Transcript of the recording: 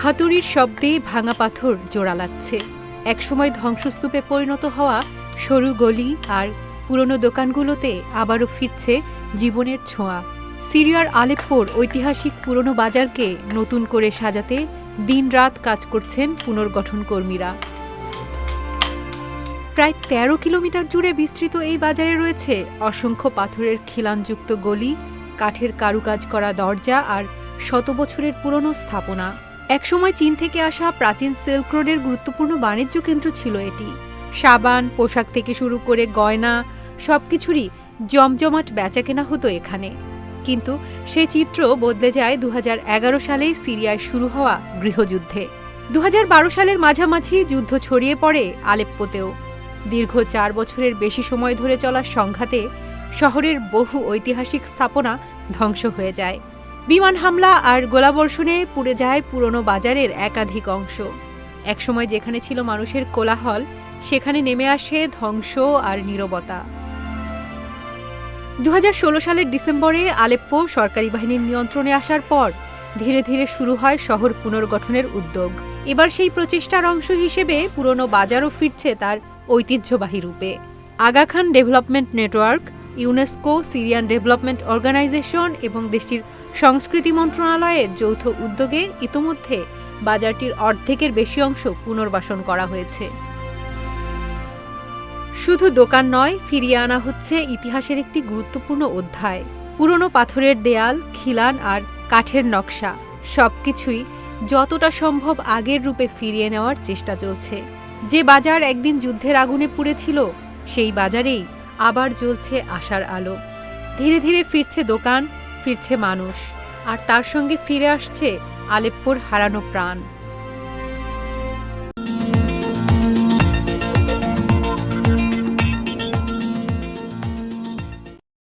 হাতুড়ির শব্দে ভাঙা পাথর জোড়া লাগছে। একসময় ধ্বংসস্তূপে পরিণত হওয়া সরু গলি আর পুরনো দোকানগুলোতে আবারও ফিরছে জীবনের ছোঁয়া। সিরিয়ার আলেপ্পোর ঐতিহাসিক পুরনো বাজারকে নতুন করে সাজাতে দিনরাত কাজ করছেন পুনর্গঠন কর্মীরা। প্রায় ১৩ কিলোমিটার জুড়ে বিস্তৃত এই বাজারে রয়েছে অসংখ্য পাথরের খিলানযুক্ত গলি, কাঠের কারুকাজ করা দরজা আর শত বছরের পুরনো স্থাপনা। একসময় চীন থেকে আসা প্রাচীন সিল্ক রোডের গুরুত্বপূর্ণ বাণিজ্য কেন্দ্র ছিল এটি। সাবান, পোশাক থেকে শুরু করে গয়না সবকিছুরই জমজমাট বেচাকেনা হতো এখানে। কিন্তু সে চিত্র বদলে যায় ২০১১ সালে সিরিয়ায় শুরু হওয়া গৃহযুদ্ধে। ২০১২ সালের মাঝামাঝি যুদ্ধ ছড়িয়ে পড়ে আলেপ্পোতেও। দীর্ঘ ৪ বছরের বেশি সময় ধরে চলা সংঘাতে শহরের বহু ঐতিহাসিক স্থাপনা ধ্বংস হয়ে যায়। বিমান হামলা আর গোলাবর্ষণে পুড়ে যায় পুরনো বাজারের একাধিক অংশ। একসময় যেখানে ছিল মানুষের কোলাহল, সেখানে নেমে আসে ধ্বংস আর নীরবতা। ২০১৬ সালের ডিসেম্বরে আলেপ্পো সরকারি বাহিনীর নিয়ন্ত্রণে আসার পর ধীরে ধীরে শুরু হয় শহর পুনর্গঠনের উদ্যোগ। এবার সেই প্রচেষ্টার অংশ হিসেবে পুরনো বাজারও ফিরছে তার ঐতিহ্যবাহী রূপে। Aga Khan development network, UNESCO, Syrian development organisation এবং দেশটির সংস্কৃতি মন্ত্রণালয়ের যৌথ উদ্যোগে ইতোমধ্যে বাজারটির অর্ধেকের বেশি অংশ পুনর্বাসন করা হয়েছে। শুধু দোকান নয়, ফিরিয়ে আনা হচ্ছে ইতিহাসের একটি গুরুত্বপূর্ণ অধ্যায়। পুরনো পাথরের দেয়াল, খিলান আর কাঠের নকশা সবকিছুই যতটা সম্ভব আগের রূপে ফিরিয়ে নেওয়ার চেষ্টা চলছে। যে বাজার একদিন যুদ্ধের আগুনে পুড়েছিল, সেই বাজারেই আবার জ্বলছে আশার আলো। ধীরে ধীরে ফিরছে দোকান, ফিরছে মানুষ, আর তার সঙ্গে ফিরে আসছে আলেপ্পোর হারানো প্রাণ।